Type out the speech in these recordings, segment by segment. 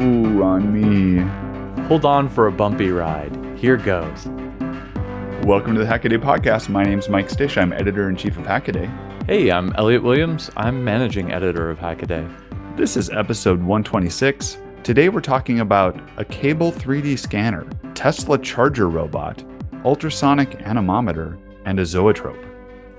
Ooh, on me. Hold on for a bumpy ride. Here goes. Welcome to the Hackaday podcast. My name's Mike Szczys. I'm editor-in-chief of Hackaday. Hey, I'm Elliot Williams. I'm managing editor of Hackaday. This is episode 126. Today we're talking about a cable 3D scanner, Tesla charger robot, ultrasonic anemometer, and a zoetrope.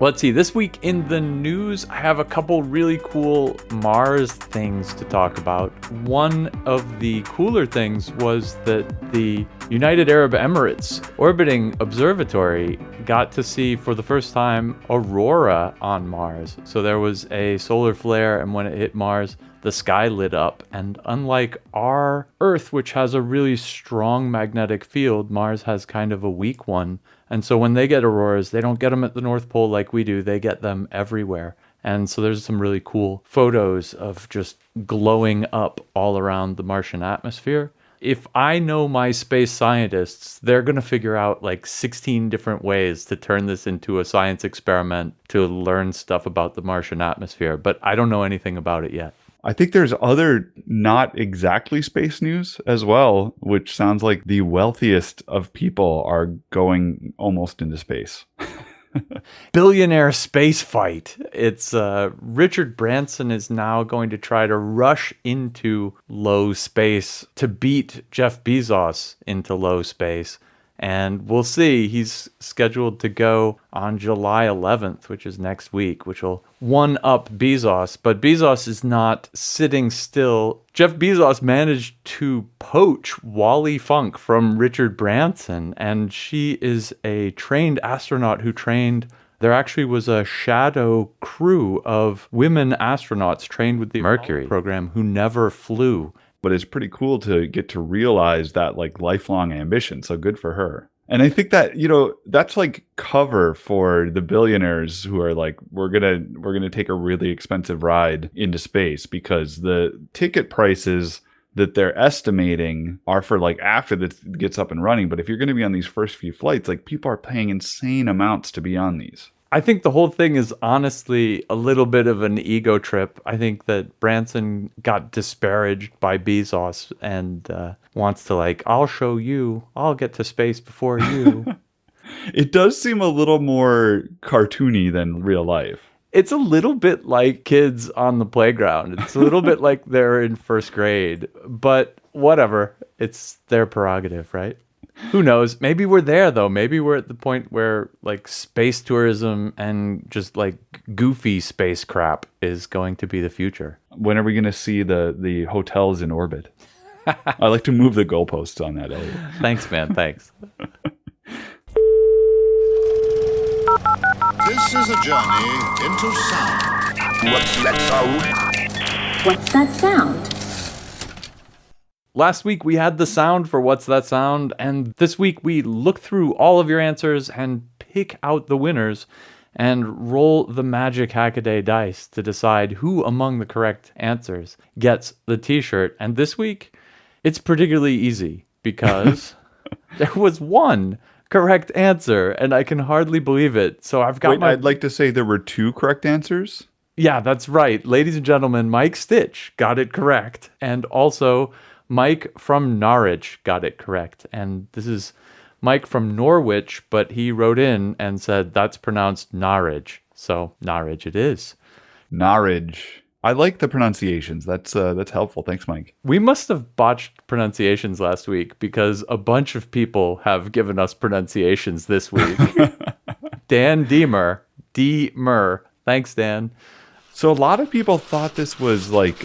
Let's see, this week in the news, I have a couple really cool Mars things to talk about. One of the cooler things was that the United Arab Emirates orbiting observatory got to see for the first time aurora on Mars. So there was a solar flare, and when it hit Mars, the sky lit up. And unlike our Earth, which has a really strong magnetic field, Mars has kind of a weak one. And so when they get auroras, they don't get them at the North Pole like we do. They get them everywhere. And so there's some really cool photos of just glowing up all around the Martian atmosphere. If I know my space scientists, they're going to figure out like 16 different ways to turn this into a science experiment to learn stuff about the Martian atmosphere. But I don't know anything about it yet. I think there's other not exactly space news as well, which sounds like the wealthiest of people are going almost into space. Billionaire space fight. It's Richard Branson is now going to try to rush into low space to beat Jeff Bezos into low space. And we'll see. He's scheduled to go on July 11th, which is next week, which will one-up Bezos. But Bezos is not sitting still. Jeff Bezos managed to poach Wally Funk from Richard Branson, and she is a trained astronaut who trained... There actually was a shadow crew of women astronauts trained with the Mercury program who never flew. But it's pretty cool to get to realize that like lifelong ambition. So good for her. And I think that, that's like cover for the billionaires who are like, we're gonna take a really expensive ride into space, because the ticket prices that they're estimating are for like after this gets up and running. But if you're going to be on these first few flights, like people are paying insane amounts to be on these. I think the whole thing is honestly a little bit of an ego trip. I think that Branson got disparaged by Bezos and wants to like, I'll show you, I'll get to space before you. It does seem a little more cartoony than real life. It's a little bit like kids on the playground. It's a little bit like they're in first grade, but whatever. It's their prerogative, right? Who knows? Maybe we're there, though. Maybe we're at the point where like space tourism and just like goofy space crap is going to be the future. When are we going to see the hotels in orbit? I like to move the goalposts on that, Elliot. Thanks, man. Thanks. This is a journey into sound. What's that sound? What's that sound? Last week we had the sound for What's That Sound, and this week we look through all of your answers and pick out the winners and roll the magic Hackaday dice to decide who among the correct answers gets the t-shirt. And this week, it's particularly easy because there was one correct answer, and I can hardly believe it. So I've got I'd like to say there were two correct answers. Yeah, that's right. Ladies and gentlemen, Mike Stitch got it correct. And also... Mike from Norwich got it correct. And this is Mike from Norwich, but he wrote in and said that's pronounced Norwich. So Norwich it is. Norwich. I like the pronunciations. That's helpful. Thanks, Mike. We must have botched pronunciations last week because a bunch of people have given us pronunciations this week. Dan Deemer. Thanks, Dan. So a lot of people thought this was like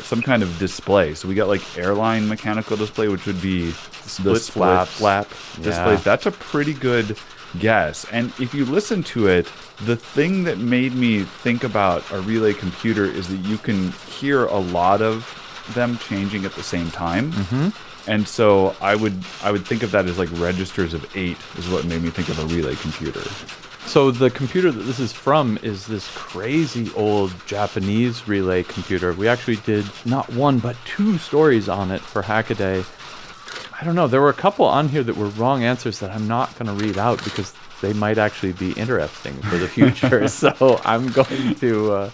some kind of display. So we got like airline mechanical display, which would be the split flap displays. That's a pretty good guess. And if you listen to it, the thing that made me think about a relay computer is that you can hear a lot of them changing at the same time. Mm-hmm. And so I would think of that as like registers of 8 is what made me think of a relay computer. So the computer that this is from is this crazy old Japanese relay computer. We actually did not one, but 2 stories on it for Hackaday. I don't know. There were a couple on here that were wrong answers that I'm not going to read out because they might actually be interesting for the future. So I'm going to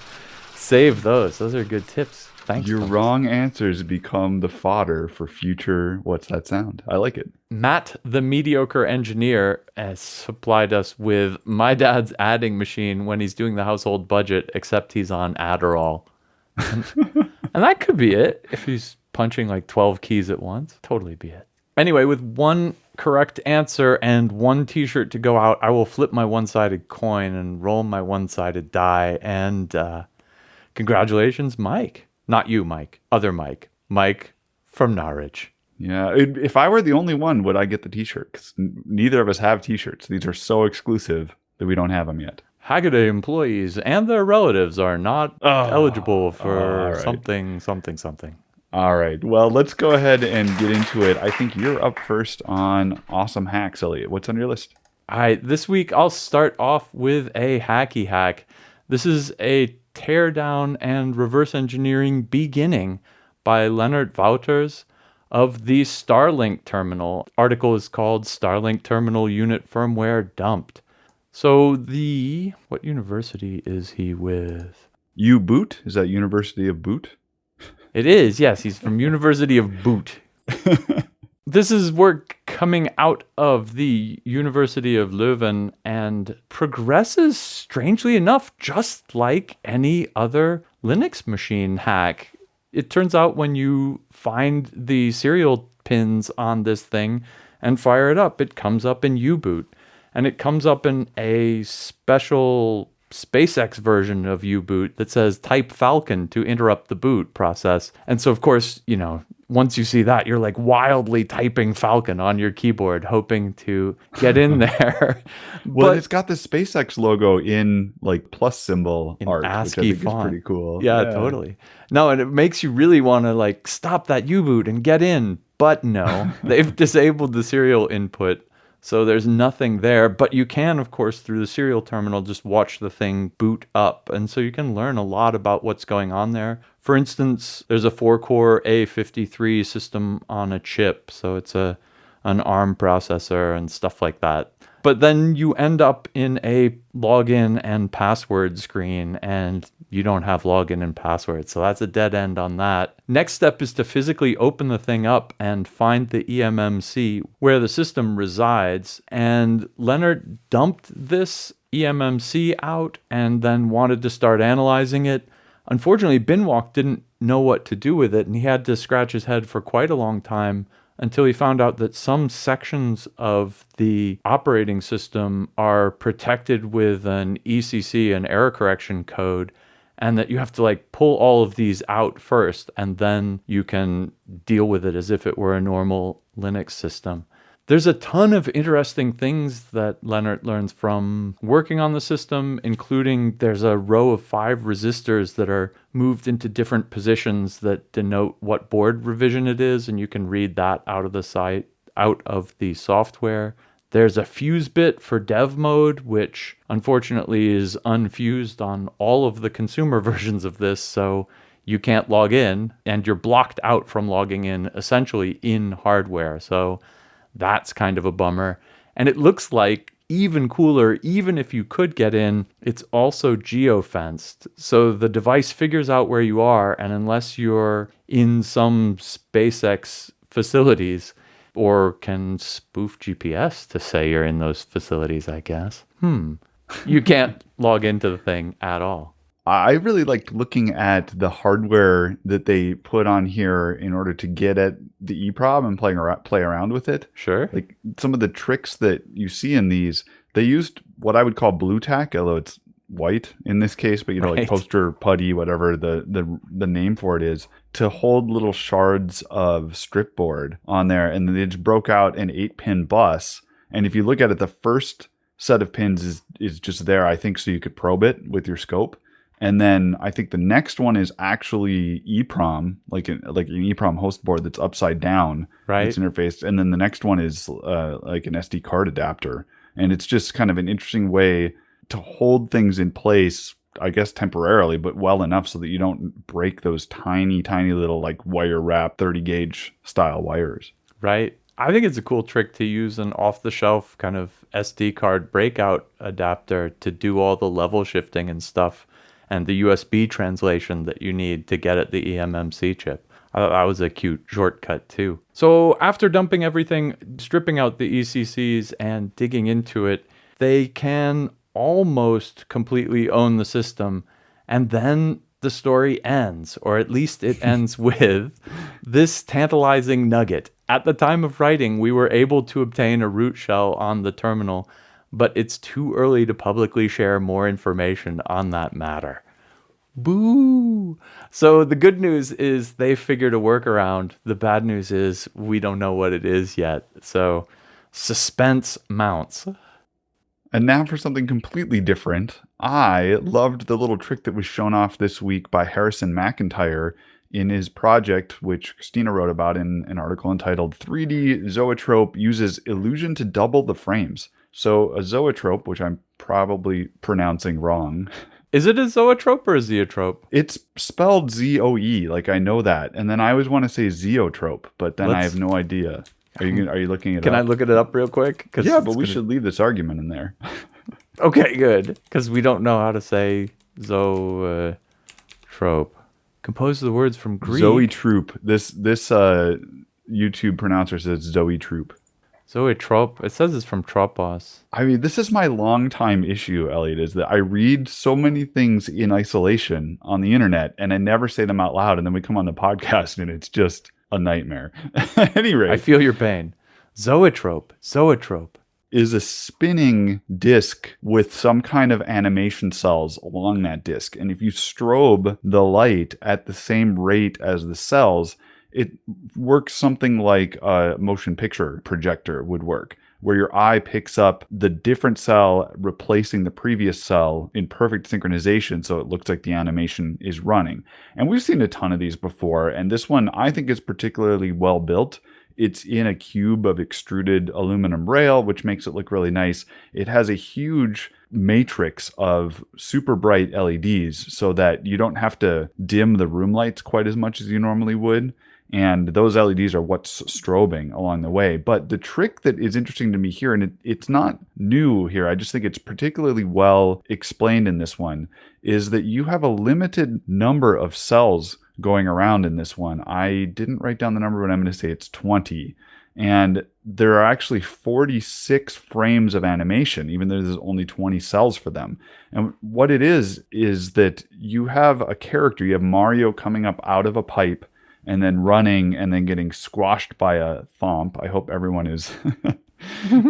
save those. Those are good tips. Thanks. Your folks. wrong answers become the fodder for future What's That Sound? I like it. Matt, the mediocre engineer, has supplied us with my dad's adding machine when he's doing the household budget, except he's on Adderall. And that could be it if he's punching like 12 keys at once. Totally be it. Anyway, with one correct answer and one t-shirt to go out, I will flip my one-sided coin and roll my one-sided die. And congratulations, Mike. Not you, Mike. Other Mike. Mike from Norwich. Yeah, if I were the only one, would I get the t-shirt? Because neither of us have t-shirts. These are so exclusive that we don't have them yet. Hackaday employees and their relatives are not eligible for something. All right. Well, let's go ahead and get into it. I think you're up first on awesome hacks, Elliot. What's on your list? All right. This week, I'll start off with a hacky hack. This is a teardown and reverse engineering beginning by Leonard Wouters of the Starlink terminal. Article is called Starlink Terminal Unit Firmware Dumped. So what university is he with? U-Boot? Is that University of Boot? It is, yes. He's from University of Boot. This is work coming out of the University of Leuven and progresses, strangely enough, just like any other Linux machine hack. It turns out when you find the serial pins on this thing and fire it up, it comes up in U-Boot. And it comes up in a special SpaceX version of U-Boot that says type Falcon to interrupt the boot process. And so, of course, once you see that, you're like wildly typing Falcon on your keyboard, hoping to get in there. Well, it's got the SpaceX logo in like plus symbol in art, ASCII which I think font. is pretty cool. Yeah, totally. No, and it makes you really want to like stop that U-Boot and get in. But no, they've disabled the serial input. So there's nothing there, but you can, of course, through the serial terminal, just watch the thing boot up. And so you can learn a lot about what's going on there. For instance, there's a 4-core A53 system on a chip. So it's an ARM processor and stuff like that. But then you end up in a login and password screen, and you don't have login and password. So that's a dead end on that. Next step is to physically open the thing up and find the eMMC where the system resides. And Leonard dumped this eMMC out and then wanted to start analyzing it. Unfortunately, Binwalk didn't know what to do with it, and he had to scratch his head for quite a long time until he found out that some sections of the operating system are protected with an ECC, an error correction code, and that you have to like pull all of these out first, and then you can deal with it as if it were a normal Linux system. There's a ton of interesting things that Leonard learns from working on the system, including there's a row of 5 resistors that are moved into different positions that denote what board revision it is, and you can read that out of the software. There's a fuse bit for dev mode, which unfortunately is unfused on all of the consumer versions of this, so you can't log in, and you're blocked out from logging in essentially in hardware. So that's kind of a bummer. And it looks like even cooler, even if you could get in, it's also geofenced. So the device figures out where you are, and unless you're in some SpaceX facilities, or can spoof GPS to say you're in those facilities, I guess. You can't log into the thing at all. I really liked looking at the hardware that they put on here in order to get at the EEPROM and play around with it. Sure. Like some of the tricks that you see in these, they used what I would call blue tack, although it's white in this case, but like poster putty, whatever the name for it is, to hold little shards of strip board on there, and they just broke out an 8-pin bus. And if you look at it, the first set of pins is just there, I think, so you could probe it with your scope. And then I think the next one is actually EEPROM, like an EEPROM host board that's upside down. Right. It's interfaced. And then the next one is like an SD card adapter. And it's just kind of an interesting way to hold things in place, I guess temporarily, but well enough so that you don't break those tiny, tiny little like wire wrap 30 gauge style wires. Right. I think it's a cool trick to use an off-the-shelf kind of SD card breakout adapter to do all the level shifting and stuff. and the USB translation that you need to get at the eMMC chip. I thought that was a cute shortcut too. So after dumping everything, stripping out the ECCs and digging into it, they can almost completely own the system. And then the story ends, or at least it ends with this tantalizing nugget. At the time of writing, we were able to obtain a root shell on the terminal, but it's too early to publicly share more information on that matter. Boo! So the good news is they figured a workaround. The bad news is we don't know what it is yet. So suspense mounts. And now for something completely different. I loved the little trick that was shown off this week by Harrison McIntyre in his project, which Christina wrote about in an article entitled 3D Zoetrope Uses Illusion to Double the Frames. So a zoetrope, which I'm probably pronouncing wrong. Is it a zoetrope or a zeotrope? It's spelled Z-O-E, like I know that. And then I always want to say zeotrope, but then I have no idea. Are you looking it up? Can I look it up real quick? Yeah, but we should leave this argument in there. Okay, good. Because we don't know how to say zoetrope. Composed of the words from Greek. Zoetrope. This YouTube pronouncer says Zoetrope. Zoetrope. It says it's from Tropos. I mean, this is my longtime issue, Elliot, is that I read so many things in isolation on the internet and I never say them out loud. And then we come on the podcast and it's just a nightmare. Anyway. I feel your pain. Zoetrope is a spinning disc with some kind of animation cells along that disc. And if you strobe the light at the same rate as the cells, it works something like a motion picture projector would work, where your eye picks up the different cell replacing the previous cell in perfect synchronization, so it looks like the animation is running. And we've seen a ton of these before, and this one I think is particularly well built. It's in a cube of extruded aluminum rail, which makes it look really nice. It has a huge matrix of super bright LEDs so that you don't have to dim the room lights quite as much as you normally would. And those LEDs are what's strobing along the way. But the trick that is interesting to me here, and it's not new here, I just think it's particularly well explained in this one, is that you have a limited number of cells going around in this one. I didn't write down the number, but I'm going to say it's 20. And there are actually 46 frames of animation, even though there's only 20 cells for them. And what it is that you have a character, you have Mario coming up out of a pipe, and then running and then getting squashed by a thomp. I hope everyone is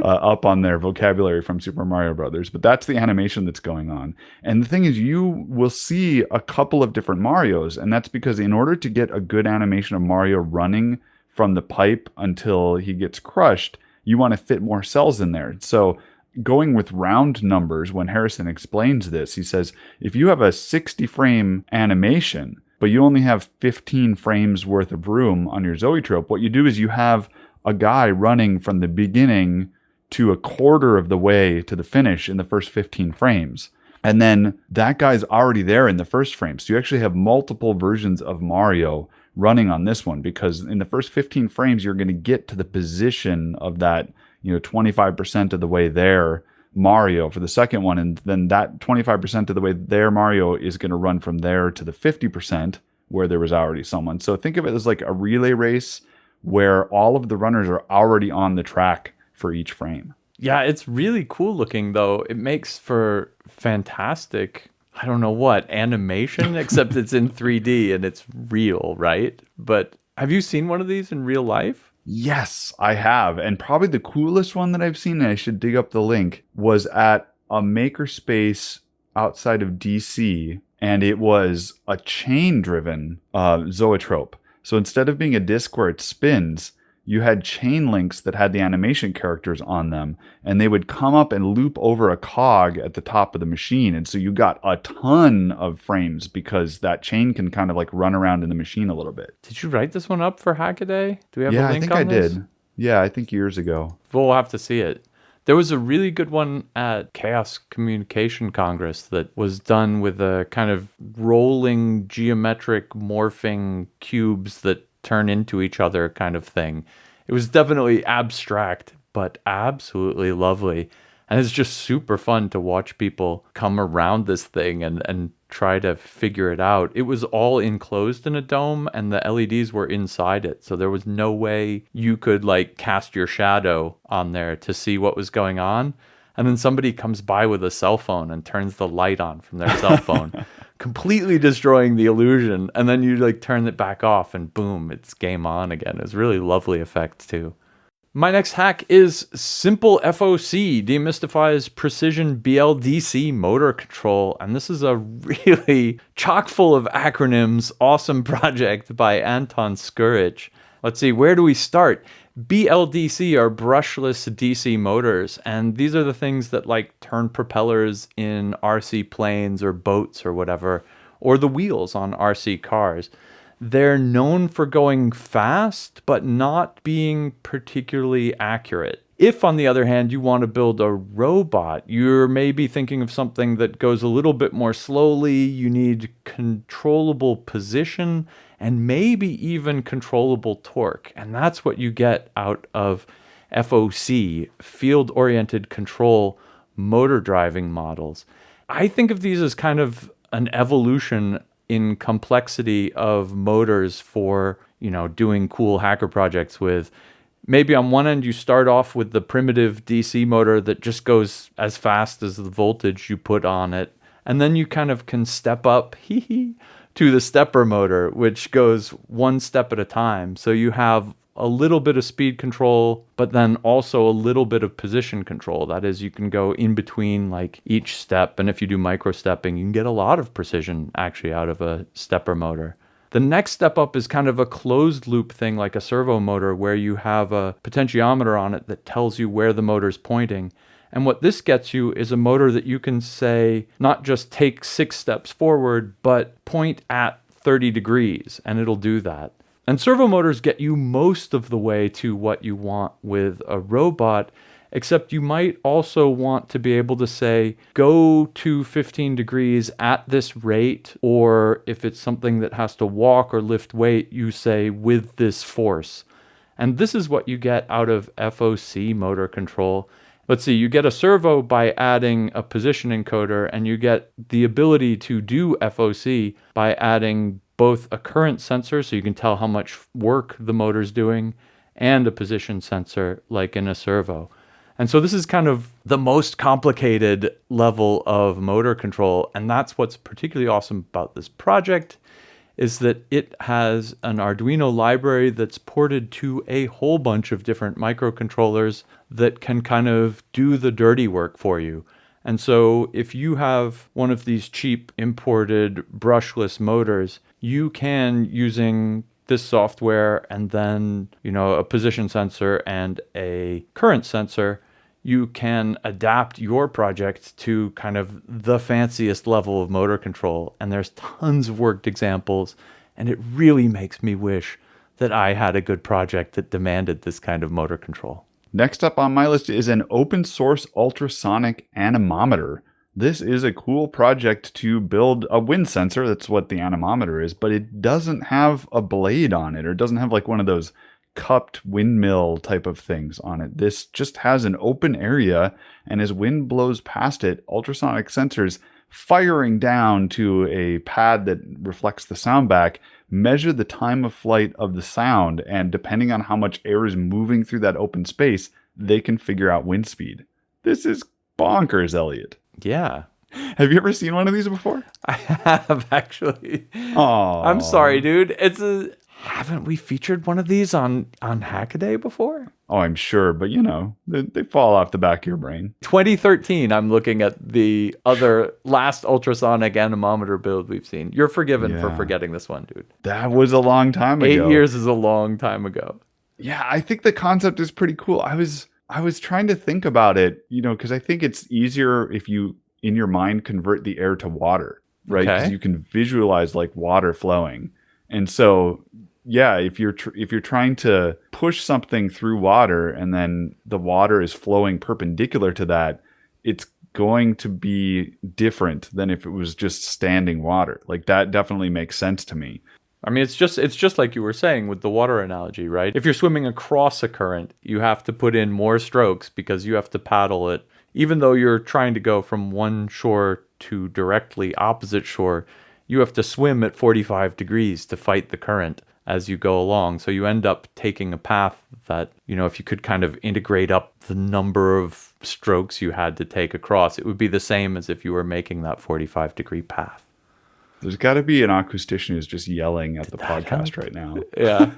up on their vocabulary from Super Mario Brothers, but that's the animation that's going on. And the thing is, you will see a couple of different Marios, and that's because in order to get a good animation of Mario running from the pipe until he gets crushed, you want to fit more cells in there. So going with round numbers, when Harrison explains this, he says, if you have a 60 frame animation, but you only have 15 frames worth of room on your Zoetrope, what you do is you have a guy running from the beginning to a quarter of the way to the finish in the first 15 frames. And then that guy's already there in the first frame. So you actually have multiple versions of Mario running on this one, because in the first 15 frames, you're going to get to the position of that, 25% of the way there Mario for the second one, and then that 25% of the way there Mario is going to run from there to the 50% where there was already someone. So think of it as like a relay race where all of the runners are already on the track for each frame. Yeah, it's really cool looking though. It makes for fantastic, I don't know what, animation, except it's in 3D and it's real, right? But have you seen one of these in real life? Yes, I have. And probably the coolest one that I've seen, and I should dig up the link, was at a makerspace outside of DC. And it was a chain-driven zoetrope. So instead of being a disc where it spins, you had chain links that had the animation characters on them. And they would come up and loop over a cog at the top of the machine. And so you got a ton of frames because that chain can kind of like run around in the machine a little bit. Did you write this one up for Hackaday? Do we have a link on this? Yeah, I think I did. Yeah, I think years ago. We'll have to see it. There was a really good one at Chaos Communication Congress that was done with a kind of rolling geometric morphing cubes that turn into each other kind of thing. It was definitely abstract, but absolutely lovely. And it's just super fun to watch people come around this thing and try to figure it out. It was all enclosed in a dome and the LEDs were inside it. So there was no way you could like cast your shadow on there to see what was going on. And then somebody comes by with a cell phone and turns the light on from their cell phone, completely destroying the illusion. And then you like turn it back off and boom, it's game on again. It's really lovely effect too. My next hack is Simple FOC, demystifies precision BLDC motor control. And this is a really chock full of acronyms, awesome project by Anton Skurich. Let's see, where do we start? BLDC are brushless DC motors, and these are the things that like turn propellers in RC planes or boats or whatever, or the wheels on RC cars. They're known for going fast, but not being particularly accurate. If, on the other hand, you want to build a robot, you're maybe thinking of something that goes a little bit more slowly, you need controllable position, and maybe even controllable torque. And that's what you get out of FOC, field-oriented control motor driving models. I think of these as kind of an evolution in complexity of motors for, doing cool hacker projects with. Maybe on one end, you start off with the primitive DC motor that just goes as fast as the voltage you put on it. And then you kind of can step up to the stepper motor, which goes one step at a time. So you have a little bit of speed control, but then also a little bit of position control. That is, you can go in between like each step. And if you do micro stepping, you can get a lot of precision actually out of a stepper motor. The next step up is kind of a closed loop thing like a servo motor where you have a potentiometer on it that tells you where the motor's pointing. And what this gets you is a motor that you can say, not just take 6 steps forward, but point at 30 degrees, and it'll do that. And servo motors get you most of the way to what you want with a robot, except you might also want to be able to say, go to 15 degrees at this rate, or if it's something that has to walk or lift weight, you say, with this force. And this is what you get out of FOC motor control. Let's see, you get a servo by adding a position encoder, and you get the ability to do FOC by adding both a current sensor, so you can tell how much work the motor's doing, and a position sensor, like in a servo. And so this is kind of the most complicated level of motor control, and that's what's particularly awesome about this project, is that it has an Arduino library that's ported to a whole bunch of different microcontrollers that can kind of do the dirty work for you. And so if you have one of these cheap imported brushless motors, you can, using this software and then, a position sensor and a current sensor, you can adapt your project to kind of the fanciest level of motor control. And there's tons of worked examples, and it really makes me wish that I had a good project that demanded this kind of motor control. Next up on my list is an open source ultrasonic anemometer. This is a cool project to build a wind sensor. That's what the anemometer is, but it doesn't have a blade on it, or it doesn't have like one of those cupped windmill type of things on it. This just has an open area, and as wind blows past it, ultrasonic sensors firing down to a pad that reflects the sound back measure the time of flight of the sound, and depending on how much air is moving through that open space, they can figure out wind speed. This is bonkers, Elliot. Yeah. Have you ever seen one of these before? I have, actually. Oh, I'm sorry, dude. Haven't we featured one of these on Hackaday before? Oh, I'm sure, but they fall off the back of your brain. 2013, I'm looking at the other last ultrasonic anemometer build we've seen. You're forgiven for forgetting this one, dude. That was a long time ago. 8 years is a long time ago. Yeah, I think the concept is pretty cool. I was trying to think about it, because I think it's easier if you, in your mind, convert the air to water, right? Because you can visualize like water flowing. And so, yeah, if you're trying to push something through water and then the water is flowing perpendicular to that, it's going to be different than if it was just standing water. Like that definitely makes sense to me. I mean, it's just like you were saying with the water analogy, right? If you're swimming across a current, you have to put in more strokes because you have to paddle it even though you're trying to go from one shore to directly opposite shore, you have to swim at 45 degrees to fight the current as you go along. So you end up taking a path that, if you could kind of integrate up the number of strokes you had to take across, it would be the same as if you were making that 45-degree path. There's got to be an acoustician who's just yelling at the podcast right now. Yeah.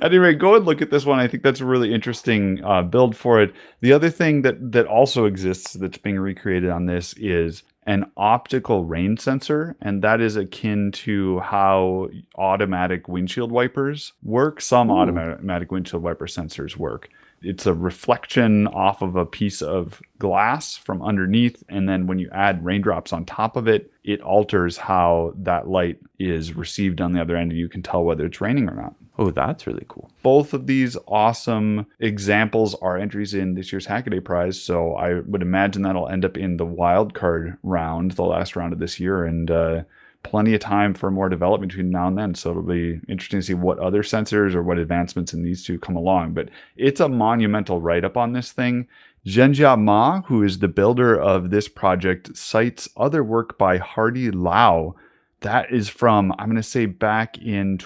Anyway, go and look at this one. I think that's a really interesting build for it. The other thing that also exists that's being recreated on this is an optical rain sensor, and that is akin to how automatic windshield wipers work. Some automatic windshield wiper sensors work. It's a reflection off of a piece of glass from underneath, and then when you add raindrops on top of it, it alters how that light is received on the other end, and you can tell whether it's raining or not. Oh, that's really cool. Both of these awesome examples are entries in this year's Hackaday prize, so I would imagine that'll end up in the wildcard round, the last round of this year, and plenty of time for more development between now and then. So it'll be interesting to see what other sensors or what advancements in these two come along. But it's a monumental write-up on this thing. Zhenjia Ma, who is the builder of this project, cites other work by Hardy Lau. That is from, I'm going to say back in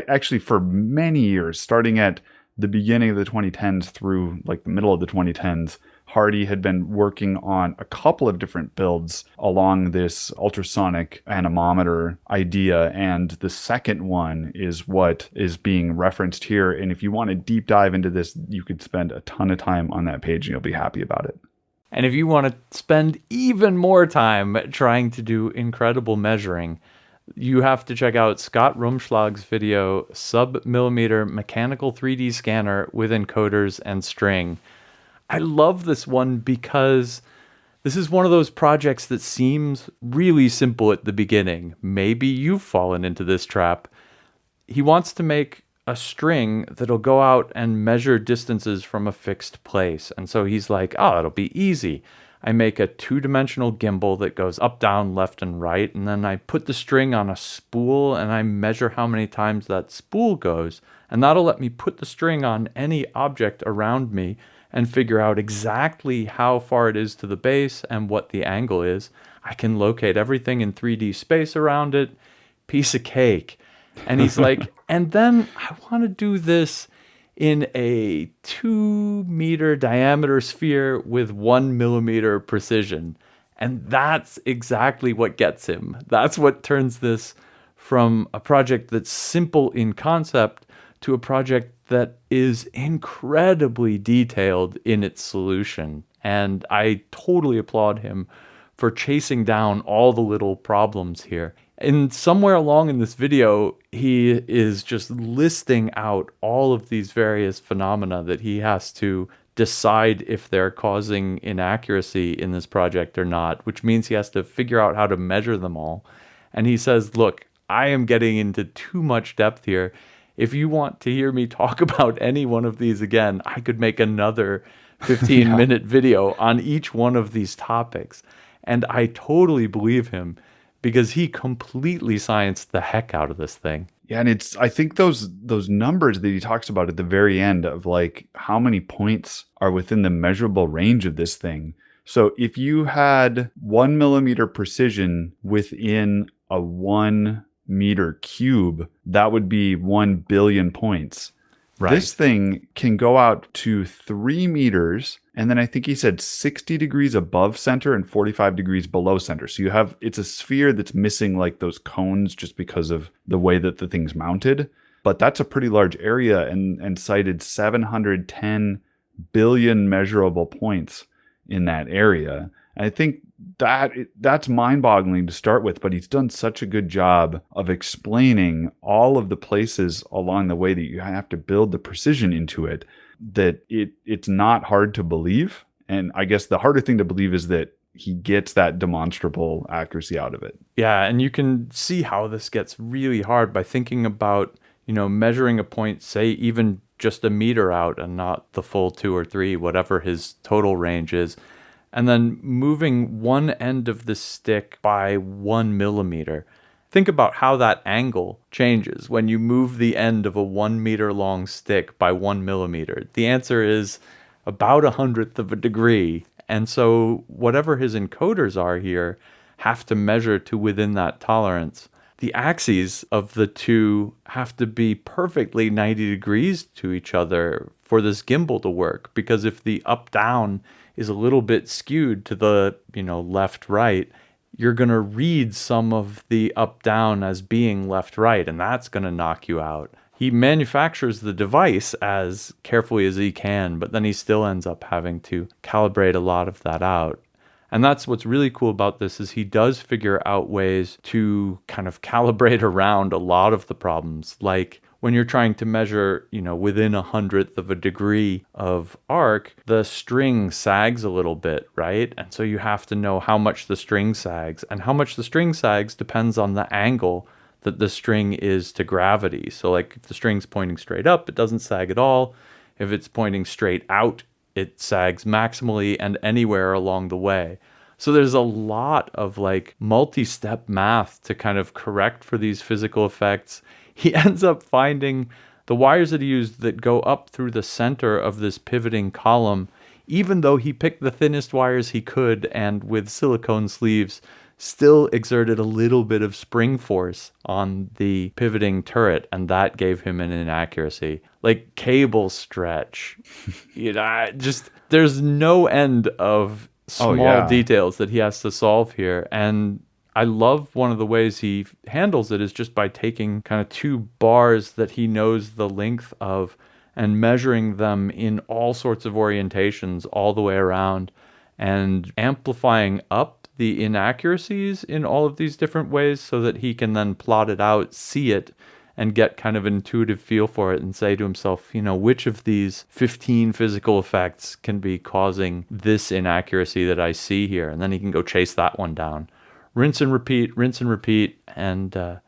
actually for many years, starting at the beginning of the 2010s through like the middle of the 2010s, Hardy had been working on a couple of different builds along this ultrasonic anemometer idea, and the second one is what is being referenced here. And if you want to deep dive into this, you could spend a ton of time on that page and you'll be happy about it. And if you want to spend even more time trying to do incredible measuring, you have to check out Scott Rumschlag's video, Sub-Millimeter Mechanical 3D Scanner with Encoders and String. I love this one because this is one of those projects that seems really simple at the beginning. Maybe you've fallen into this trap. He wants to make a string that'll go out and measure distances from a fixed place. And so he's like, oh, it'll be easy. I make a two-dimensional gimbal that goes up, down, left, and right, and then I put the string on a spool and I measure how many times that spool goes, and that'll let me put the string on any object around me and figure out exactly how far it is to the base and what the angle is. I can locate everything in 3D space around it. Piece of cake. And he's like, and then I want to do this in a 2-meter diameter sphere with 1 millimeter precision. And that's exactly what gets him. That's what turns this from a project that's simple in concept to a project that is incredibly detailed in its solution. And I totally applaud him for chasing down all the little problems here. And somewhere along in this video, he is just listing out all of these various phenomena that he has to decide if they're causing inaccuracy in this project or not, which means he has to figure out how to measure them all. And he says, look, I am getting into too much depth here. If you want to hear me talk about any one of these again, I could make another 15-minute video on each one of these topics. And I totally believe him because he completely scienced the heck out of this thing. Yeah, and I think those numbers that he talks about at the very end of like how many points are within the measurable range of this thing. So if you had 1 millimeter precision within a 1 meter cube, that would be 1 billion points. Right. This thing can go out to 3 meters, and then I think he said 60 degrees above center and 45 degrees below center. So it's a sphere that's missing like those cones just because of the way that the thing's mounted. But that's a pretty large area and cited 710 billion measurable points in that area. And I think that's mind-boggling to start with, but he's done such a good job of explaining all of the places along the way that you have to build the precision into it, that it's not hard to believe. And I guess the harder thing to believe is that he gets that demonstrable accuracy out of it. Yeah, and you can see how this gets really hard by thinking about, measuring a point, say even just a meter out and not the full 2 or 3, whatever his total range is. And then moving one end of the stick by 1 millimeter. Think about how that angle changes when you move the end of a 1 meter long stick by 1 millimeter. The answer is about 1/100th of a degree. And so whatever his encoders are here have to measure to within that tolerance. The axes of the two have to be perfectly 90 degrees to each other for this gimbal to work, because if the up-down is a little bit skewed to the, left-right, you're going to read some of the up-down as being left-right, and that's going to knock you out. He manufactures the device as carefully as he can, but then he still ends up having to calibrate a lot of that out. And that's what's really cool about this, is he does figure out ways to kind of calibrate around a lot of the problems. Like when you're trying to measure, within 100th of a degree of arc, the string sags a little bit, right? And so you have to know how much the string sags. And how much the string sags depends on the angle that the string is to gravity. So like if the string's pointing straight up, it doesn't sag at all. If it's pointing straight out, it sags maximally and anywhere along the way. So there's a lot of like multi-step math to kind of correct for these physical effects. He ends up finding the wires that he used that go up through the center of this pivoting column, even though he picked the thinnest wires he could and with silicone sleeves still exerted a little bit of spring force on the pivoting turret, and that gave him an inaccuracy. Like cable stretch. There's no end of small details that he has to solve here. And I love one of the ways he handles it is just by taking kind of two bars that he knows the length of and measuring them in all sorts of orientations all the way around and amplifying up the inaccuracies in all of these different ways so that he can then plot it out, see it, and get kind of an intuitive feel for it and say to himself, which of these 15 physical effects can be causing this inaccuracy that I see here? And then he can go chase that one down. Rinse and repeat, and, a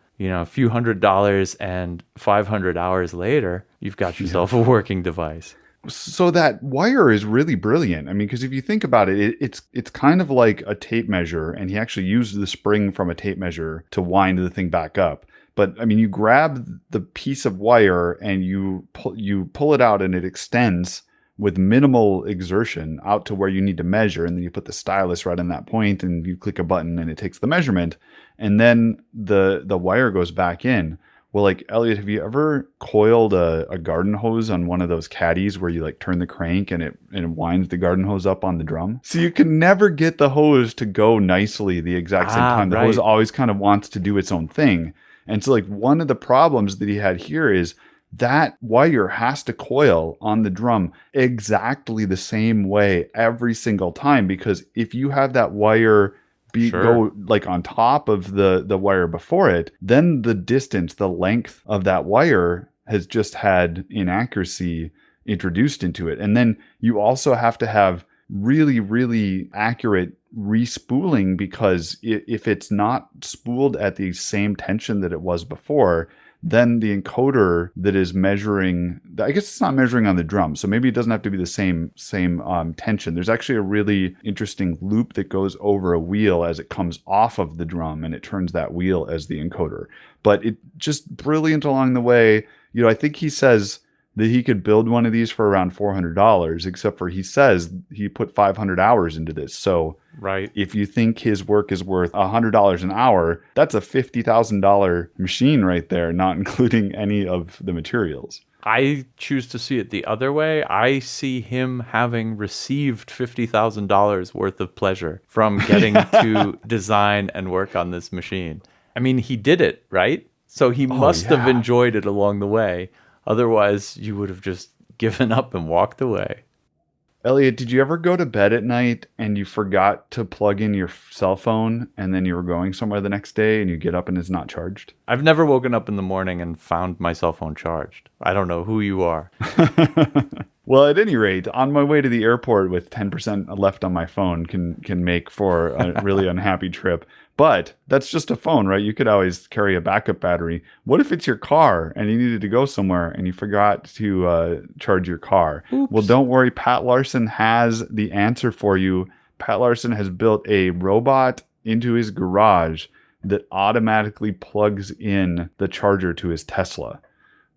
few $100 and 500 hours later, you've got yourself a working device. So that wire is really brilliant. I mean, because if you think about it, it's kind of like a tape measure, and he actually used the spring from a tape measure to wind the thing back up. But I mean, you grab the piece of wire and you pull it out, and it extends with minimal exertion out to where you need to measure, and then you put the stylus right on that point, and you click a button, and it takes the measurement, and then the wire goes back in. Well, like, Elliot, have you ever coiled a garden hose on one of those caddies where you like turn the crank and it winds the garden hose up on the drum? So you can never get the hose to go nicely the exact same time. The hose always kind of wants to do its own thing. And so like one of the problems that he had here is that wire has to coil on the drum exactly the same way every single time, because if you have that wire go like on top of the wire before it, then the distance, the length of that wire has just had inaccuracy introduced into it. And then you also have to have really, really accurate respooling, because if it's not spooled at the same tension that it was before, then the encoder that is measuring, I guess it's not measuring on the drum, so maybe it doesn't have to be the same tension. There's actually a really interesting loop that goes over a wheel as it comes off of the drum, and it turns that wheel as the encoder. But it just brilliant along the way. I think he says that he could build one of these for around $400, except for he says he put 500 hours into this. So if you think his work is worth $100 an hour, that's a $50,000 machine right there, not including any of the materials. I choose to see it the other way. I see him having received $50,000 worth of pleasure from getting to design and work on this machine. I mean, he did it, right? So he must have enjoyed it along the way. Otherwise, you would have just given up and walked away. Elliot, did you ever go to bed at night and you forgot to plug in your cell phone, and then you were going somewhere the next day and you get up and it's not charged? I've never woken up in the morning and found my cell phone charged. I don't know who you are. Well, at any rate, on my way to the airport with 10% left on my phone can make for a really unhappy trip. But that's just a phone, right? You could always carry a backup battery. What if it's your car and you needed to go somewhere and you forgot to charge your car? Oops. Well, don't worry. Pat Larson has the answer for you. Pat Larson has built a robot into his garage that automatically plugs in the charger to his Tesla.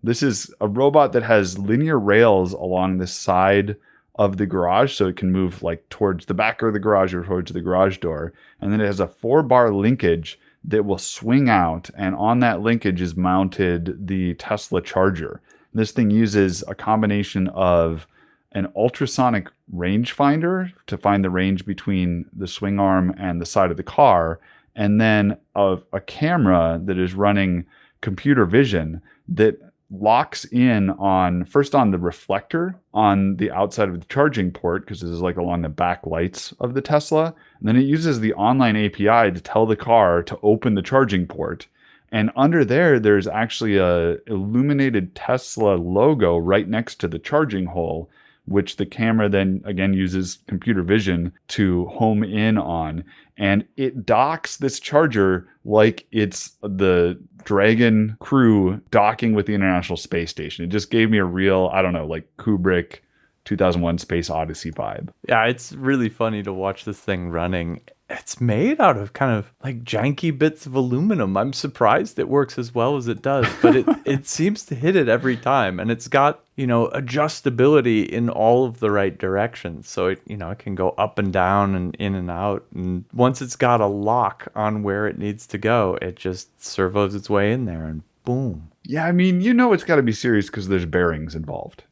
This is a robot that has linear rails along the side of the garage, so it can move like towards the back of the garage or towards the garage door. And then it has a 4-bar linkage that will swing out, and on that linkage is mounted the Tesla charger. This thing uses a combination of an ultrasonic rangefinder to find the range between the swing arm and the side of the car, and then a camera that is running computer vision that locks in on the reflector on the outside of the charging port, because this is like along the back lights of the Tesla. And then it uses the online API to tell the car to open the charging port. And under there's actually a illuminated Tesla logo right next to the charging hole, which the camera then again uses computer vision to home in on. And it docks this charger like it's the Dragon crew docking with the International Space Station. It just gave me a real, I don't know, like Kubrick 2001 Space Odyssey vibe. Yeah, it's really funny to watch this thing running. It's made out of kind of like janky bits of aluminum. I'm surprised it works as well as it does, but it seems to hit it every time. And it's got, adjustability in all of the right directions. So it can go up and down and in and out. And once it's got a lock on where it needs to go, it just servos its way in there and boom. Yeah, I mean, it's got to be serious because there's bearings involved.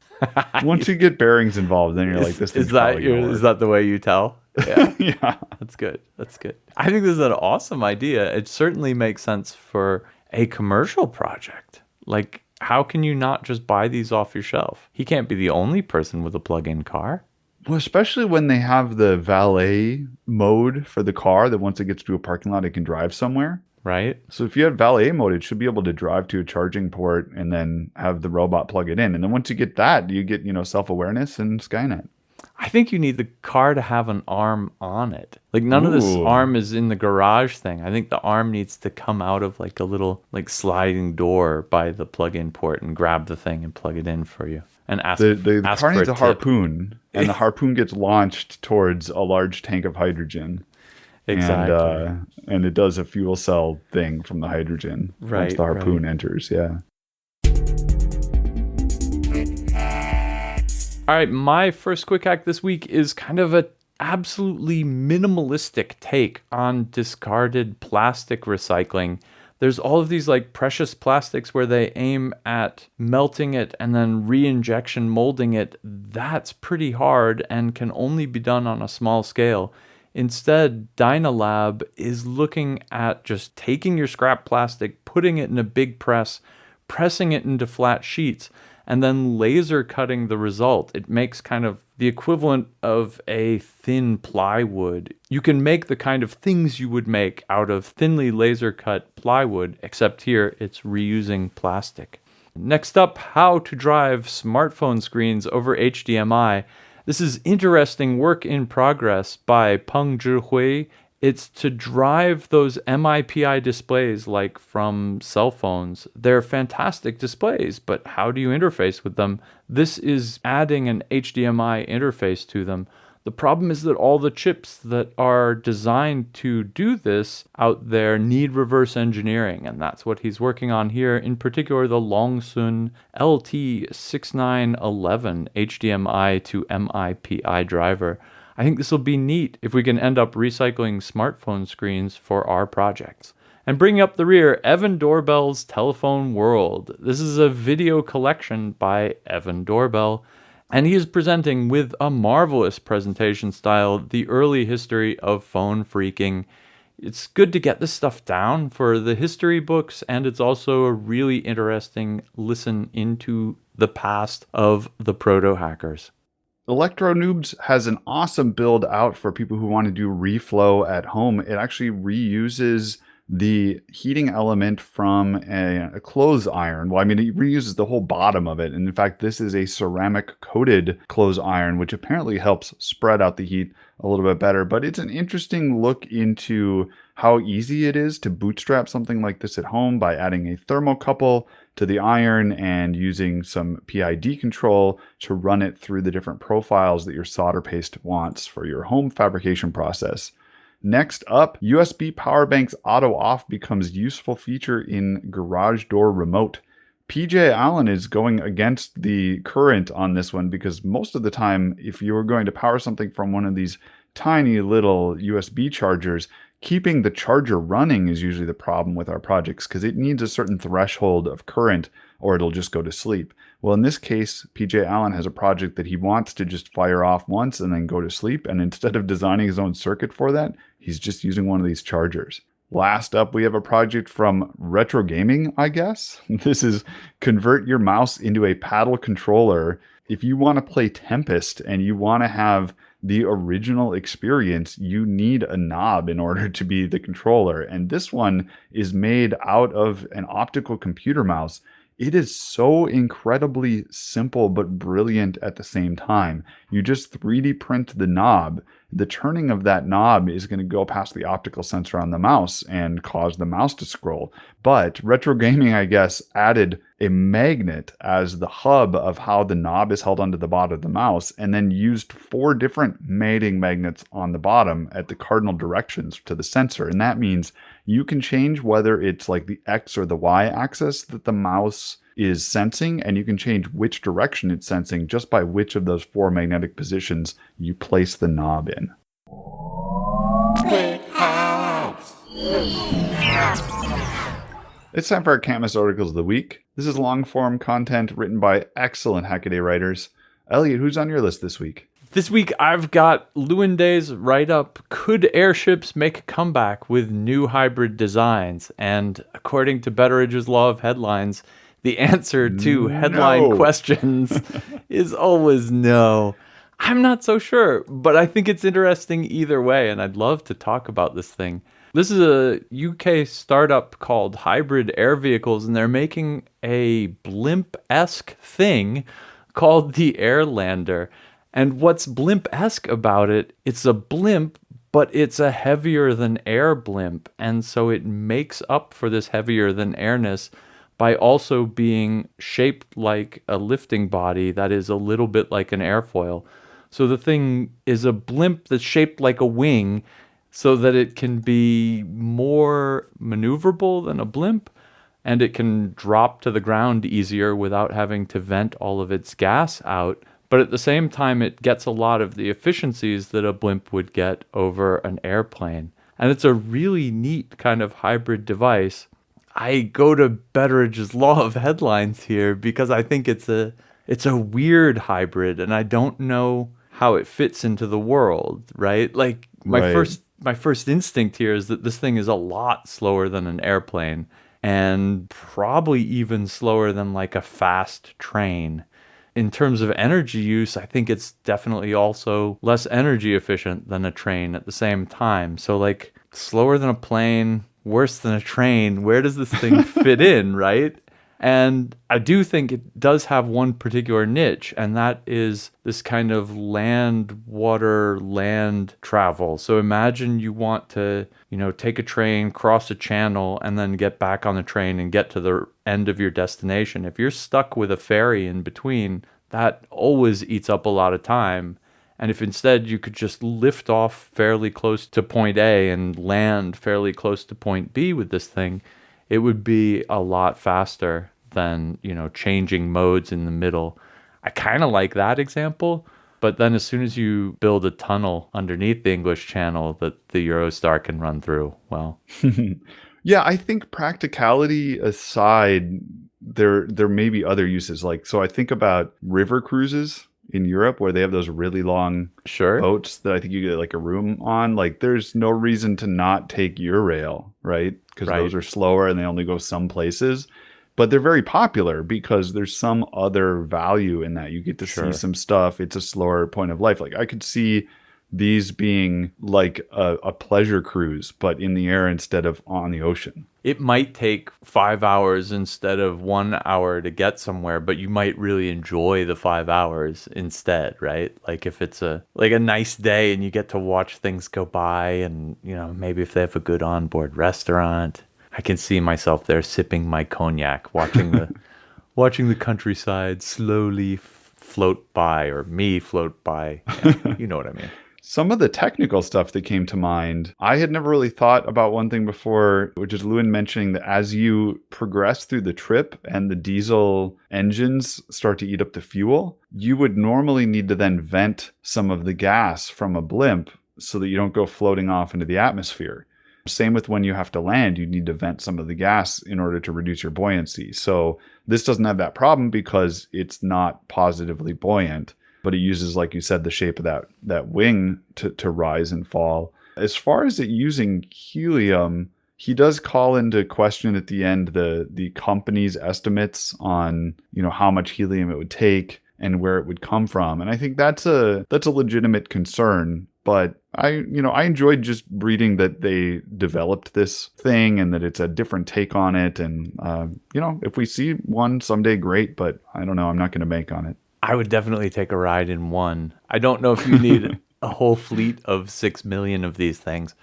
Once you get bearings involved, then you're like, this thing's probably gonna work. Is that the way you tell? Yeah. Yeah. That's good. I think this is an awesome idea. It certainly makes sense for a commercial project. Like, how can you not just buy these off your shelf? He can't be the only person with a plug-in car. Well, especially when they have the valet mode for the car that once it gets to a parking lot, it can drive somewhere. Right. So if you have valet mode, it should be able to drive to a charging port and then have the robot plug it in. And then once you get that, you get, self-awareness and Skynet. I think you need the car to have an arm on it. Like none of this arm is in the garage thing. I think the arm needs to come out of like a little like sliding door by the plug-in port and grab the thing and plug it in for you. And ask the ask car for needs a a tip. harpoon, and the harpoon gets launched towards a large tank of hydrogen. Exactly. And it does a fuel cell thing from the hydrogen once the harpoon enters. Yeah. All right, my first quick hack this week is kind of a absolutely minimalistic take on discarded plastic recycling. There's all of these like precious plastics where they aim at melting it and then re-injection molding it. That's pretty hard and can only be done on a small scale. Instead, Dynalab is looking at just taking your scrap plastic, putting it in a big press, pressing it into flat sheets, and then laser cutting the result. It makes kind of the equivalent of a thin plywood. You can make the kind of things you would make out of thinly laser cut plywood, except here it's reusing plastic. Next up, how to drive smartphone screens over HDMI. This is interesting work in progress by Peng Zhihui. It's to drive those MIPI displays like from cell phones. They're fantastic displays, but how do you interface with them? This is adding an HDMI interface to them. The problem is that all the chips that are designed to do this out there need reverse engineering, and that's what he's working on here, in particular the Longsun LT6911 HDMI to MIPI driver. I think this will be neat if we can end up recycling smartphone screens for our projects. And bringing up the rear, Evan Doorbell's Telephone World. This is a video collection by Evan Doorbell, and he is presenting with a marvelous presentation style the early history of phone phreaking. It's good to get this stuff down for the history books, and it's also a really interesting listen into the past of the proto-hackers. Electro Noobs has an awesome build out for people who want to do reflow at home. It actually reuses the heating element from a clothes iron. Well, I mean, it reuses the whole bottom of it. And in fact, this is a ceramic coated clothes iron, which apparently helps spread out the heat a little bit better. But it's an interesting look into how easy it is to bootstrap something like this at home by adding a thermocouple to the iron and using some PID control to run it through the different profiles that your solder paste wants for your home fabrication process. Next up, USB power banks auto off becomes useful feature in garage door remote. PJ Allen is going against the current on this one because most of the time, if you were going to power something from one of these tiny little USB chargers, keeping the charger running is usually the problem with our projects because it needs a certain threshold of current or it'll just go to sleep. Well, in this case, PJ Allen has a project that he wants to just fire off once and then go to sleep. And instead of designing his own circuit for that, he's just using one of these chargers. Last up, we have a project from Retro Gaming, I guess. This is convert your mouse into a paddle controller. If you want to play Tempest and you want to have the original experience, you need a knob in order to be the controller. And this one is made out of an optical computer mouse. It is so incredibly simple but brilliant at the same time. You just 3D print the knob. The turning of that knob is going to go past the optical sensor on the mouse and cause the mouse to scroll. But Retro Gaming, I guess, added a magnet as the hub of how the knob is held onto the bottom of the mouse, and then used 4 different mating magnets on the bottom at the cardinal directions to the sensor. And that means you can change whether it's like the X or the Y axis that the mouse is sensing, and you can change which direction it's sensing just by which of those 4 magnetic positions you place the knob in. It's time for our Can't Miss Articles of the Week. This is long-form content written by excellent Hackaday writers. Elliot, who's on your list this week? This week, I've got Lewanday's write-up, Could Airships Make a Comeback with New Hybrid Designs? And according to Betteridge's Law of Headlines, the answer to headline questions is always no. I'm not so sure, but I think it's interesting either way, and I'd love to talk about this thing. This is a UK startup called Hybrid Air Vehicles, and they're making a blimp-esque thing called the Airlander. And what's blimp-esque about it, it's a blimp, but it's a heavier-than-air blimp, and so it makes up for this heavier-than-airness by also being shaped like a lifting body that is a little bit like an airfoil. So the thing is a blimp that's shaped like a wing so that it can be more maneuverable than a blimp, and it can drop to the ground easier without having to vent all of its gas out. But at the same time, it gets a lot of the efficiencies that a blimp would get over an airplane. And it's a really neat kind of hybrid device. I go to Betteridge's Law of Headlines here because I think it's a weird hybrid, and I don't know how it fits into the world, right? Like my first instinct here is that this thing is a lot slower than an airplane, and probably even slower than like a fast train. In terms of energy use, I think it's definitely also less energy efficient than a train at the same time. So like slower than a plane, worse than a train, where does this thing fit in, right? And I do think it does have one particular niche, and that is this kind of land travel. So imagine you want to, take a train, cross a channel, and then get back on the train and get to the end of your destination. If you're stuck with a ferry in between, that always eats up a lot of time. And if instead you could just lift off fairly close to point A and land fairly close to point B with this thing, it would be a lot faster than, changing modes in the middle. I kind of like that example, but then as soon as you build a tunnel underneath the English Channel that the Eurostar can run through, well. Yeah, I think practicality aside, there may be other uses. So I think about river cruises in Europe where they have those really long boats that I think you get like a room on. Like there's no reason to not take Eurail, right? Because those are slower and they only go some places. But they're very popular because there's some other value in that. You get to see some stuff. It's a slower point of life. Like I could see these being like a pleasure cruise, but in the air instead of on the ocean. It might take 5 hours instead of 1 hour to get somewhere, but you might really enjoy the 5 hours instead, right? Like if it's a nice day and you get to watch things go by, and maybe if they have a good onboard restaurant, I can see myself there sipping my cognac, watching the countryside slowly float by, or me float by. Yeah, you know what I mean. Some of the technical stuff that came to mind, I had never really thought about one thing before, which is Lewin mentioning that as you progress through the trip and the diesel engines start to eat up the fuel, you would normally need to then vent some of the gas from a blimp so that you don't go floating off into the atmosphere. Same with when you have to land, you need to vent some of the gas in order to reduce your buoyancy. So this doesn't have that problem because it's not positively buoyant, but it uses, like you said, the shape of that wing to rise and fall. As far as it using helium, he does call into question at the end the company's estimates on, how much helium it would take and where it would come from. And I think that's a legitimate concern. But I enjoyed just reading that they developed this thing and that it's a different take on it. And, if we see one someday, great. But I don't know. I'm not going to bank on it. I would definitely take a ride in one. I don't know if you need a whole fleet of 6 million of these things.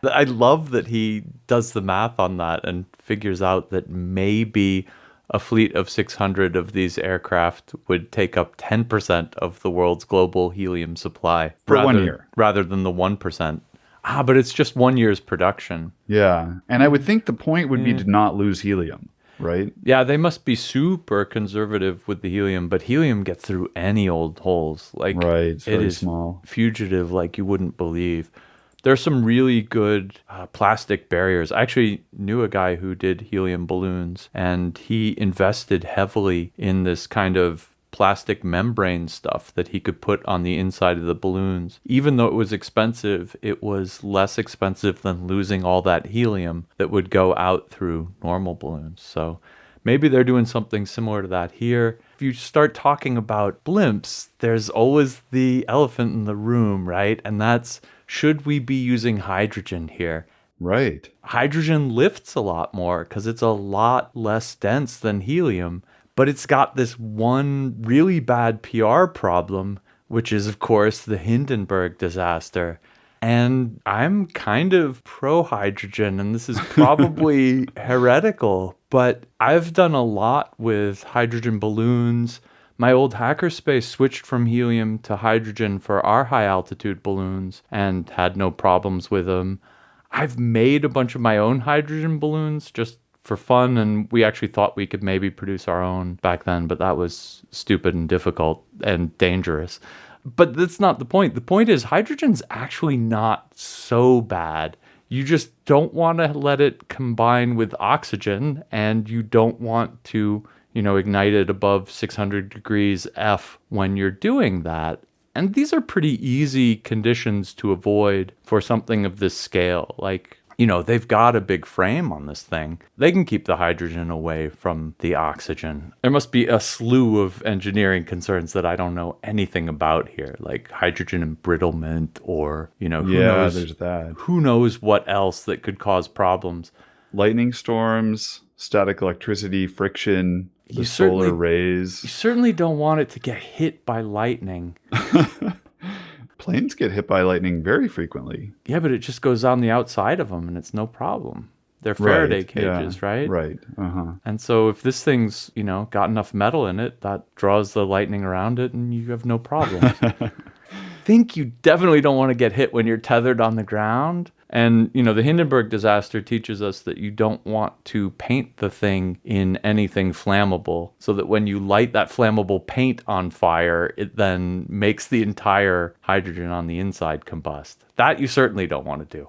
I love that he does the math on that and figures out that maybe a fleet of 600 of these aircraft would take up 10% of the world's global helium supply. For 1 year. Rather than the 1%. But it's just 1 year's production. Yeah. And I would think the point would be to not lose helium, right? Yeah, they must be super conservative with the helium, but helium gets through any old holes. Right, it's very small. Fugitive like you wouldn't believe. There's some really good plastic barriers. I actually knew a guy who did helium balloons, and he invested heavily in this kind of plastic membrane stuff that he could put on the inside of the balloons. Even though it was expensive, it was less expensive than losing all that helium that would go out through normal balloons. So maybe they're doing something similar to that here. If you start talking about blimps, there's always the elephant in the room, right? And that's, should we be using hydrogen here? Right. Hydrogen lifts a lot more because it's a lot less dense than helium, but it's got this one really bad PR problem, which is, of course, the Hindenburg disaster. And I'm kind of pro-hydrogen, and this is probably heretical, but I've done a lot with hydrogen balloons. My old hackerspace switched from helium to hydrogen for our high-altitude balloons and had no problems with them. I've made a bunch of my own hydrogen balloons just for fun, and we actually thought we could maybe produce our own back then, but that was stupid and difficult and dangerous. But that's not the point. The point is hydrogen's actually not so bad. You just don't want to let it combine with oxygen, and you don't want to, ignite it above 600 degrees F when you're doing that. And these are pretty easy conditions to avoid for something of this scale. Like, they've got a big frame on this thing. They can keep the hydrogen away from the oxygen. There must be a slew of engineering concerns that I don't know anything about here, like hydrogen embrittlement or, who knows? There's that. Who knows what else that could cause problems. Lightning storms, static electricity, friction, the solar rays. You certainly don't want it to get hit by lightning. Planes get hit by lightning very frequently. Yeah, but it just goes on the outside of them and it's no problem. They're Faraday cages, right? Right. Uh-huh. And so if this thing's, got enough metal in it, that draws the lightning around it and you have no problem. I think you definitely don't want to get hit when you're tethered on the ground. And, the Hindenburg disaster teaches us that you don't want to paint the thing in anything flammable so that when you light that flammable paint on fire, it then makes the entire hydrogen on the inside combust. That you certainly don't want to do.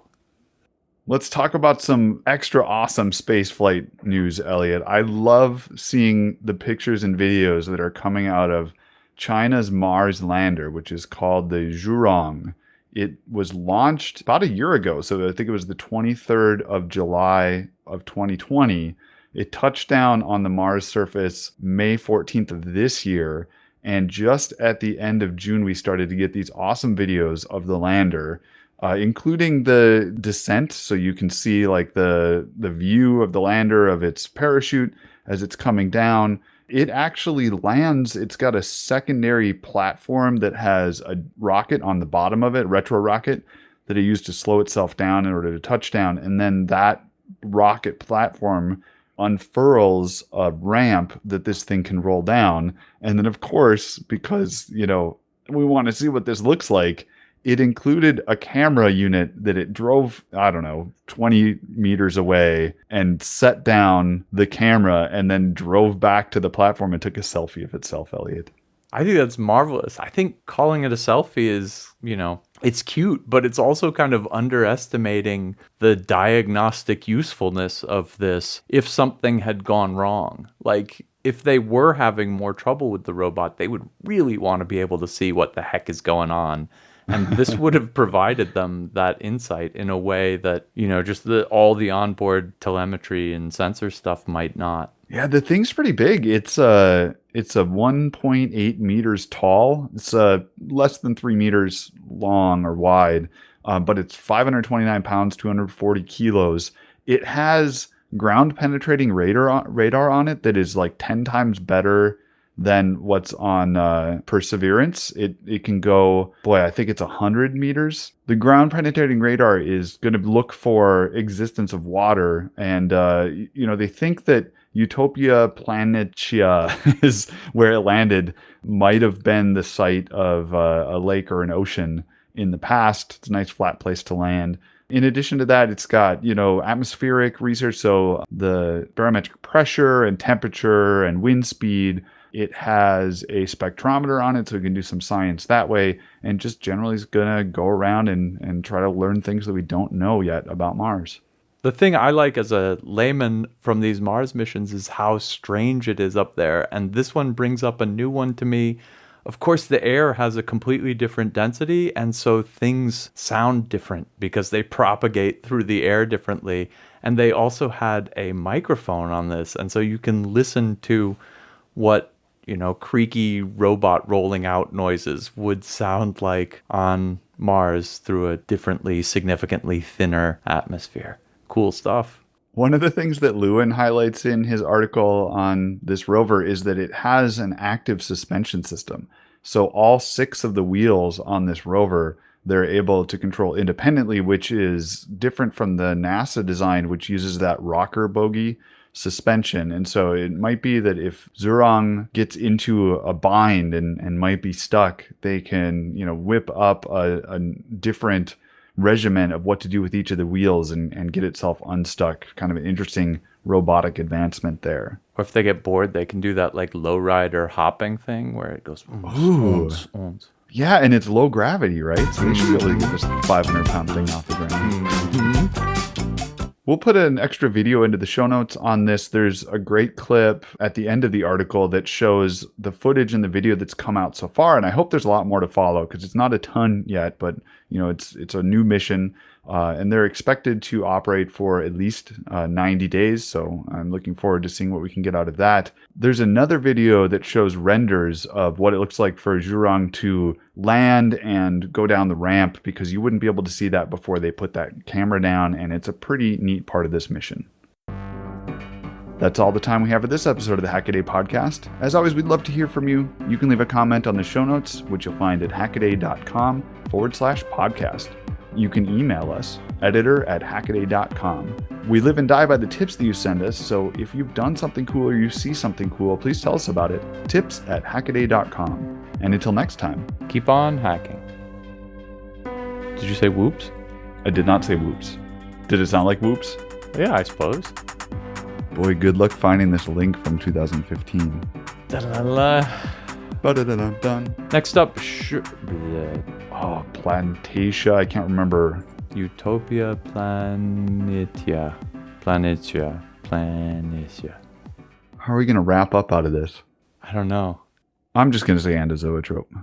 Let's talk about some extra awesome spaceflight news, Elliot. I love seeing the pictures and videos that are coming out of China's Mars lander, which is called the Zhurong. It was launched about a year ago, so I think it was the 23rd of July of 2020. It touched down on the Mars surface May 14th of this year, and just at the end of June, we started to get these awesome videos of the lander, including the descent, so you can see like the view of the lander, of its parachute as it's coming down. It actually lands, it's got a secondary platform that has a rocket on the bottom of it, retro rocket, that it used to slow itself down in order to touch down. And then that rocket platform unfurls a ramp that this thing can roll down. And then, of course, because, we want to see what this looks like, it included a camera unit that it drove, I don't know, 20 meters away and set down the camera and then drove back to the platform and took a selfie of itself, Elliot. I think that's marvelous. I think calling it a selfie is, it's cute, but it's also kind of underestimating the diagnostic usefulness of this if something had gone wrong. Like, if they were having more trouble with the robot, they would really want to be able to see what the heck is going on. And this would have provided them that insight in a way that, just all the onboard telemetry and sensor stuff might not. Yeah, the thing's pretty big. It's a 1.8 meters tall. It's less than 3 meters long or wide, but it's 529 pounds, 240 kilos. It has ground penetrating radar on it that is like 10 times better than what's on Perseverance. It can go, I think it's 100 meters. The ground penetrating radar is going to look for existence of water, and they think that Utopia Planitia is where it landed, might have been the site of a lake or an ocean in the past. It's a nice flat place to land. In addition to that, it's got, atmospheric research, so the barometric pressure and temperature and wind speed. It has a spectrometer on it, so we can do some science that way, and just generally is going to go around and try to learn things that we don't know yet about Mars. The thing I like as a layman from these Mars missions is how strange it is up there. And this one brings up a new one to me. Of course, the air has a completely different density, and so things sound different because they propagate through the air differently. And they also had a microphone on this, and so you can listen to what, creaky robot rolling out noises would sound like on Mars through a significantly thinner atmosphere. Cool stuff. One of the things that Lewin highlights in his article on this rover is that it has an active suspension system. So all 6 of the wheels on this rover, they're able to control independently, which is different from the NASA design, which uses that rocker bogie suspension. And so it might be that if Zhurong gets into a bind and might be stuck, they can, whip up a different regimen of what to do with each of the wheels and get itself unstuck. Kind of an interesting robotic advancement there. Or if they get bored, they can do that like lowrider hopping thing where it goes. Yeah, and it's low gravity, right? So they should be able to get this 500-pound thing off the ground. We'll put an extra video into the show notes on this. There's a great clip at the end of the article that shows the footage and the video that's come out so far. And I hope there's a lot more to follow because it's not a ton yet, but it's a new mission. And they're expected to operate for at least 90 days. So I'm looking forward to seeing what we can get out of that. There's another video that shows renders of what it looks like for Zhurong to land and go down the ramp, because you wouldn't be able to see that before they put that camera down. And it's a pretty neat part of this mission. That's all the time we have for this episode of the Hackaday podcast. As always, we'd love to hear from you. You can leave a comment on the show notes, which you'll find at hackaday.com/podcast. You can email us, editor@hackaday.com. We live and die by the tips that you send us, so if you've done something cool or you see something cool, please tell us about it. tips@hackaday.com. And until next time, keep on hacking. Did you say whoops? I did not say whoops. Did it sound like whoops? Yeah, I suppose. Boy, good luck finding this link from 2015. Da-da-da-da. Ba-da-da-dum-dum. Next up, Plantatia. I can't remember. Utopia Planitia. How are we going to wrap up out of this? I don't know. I'm just going to say and a Zoetrope.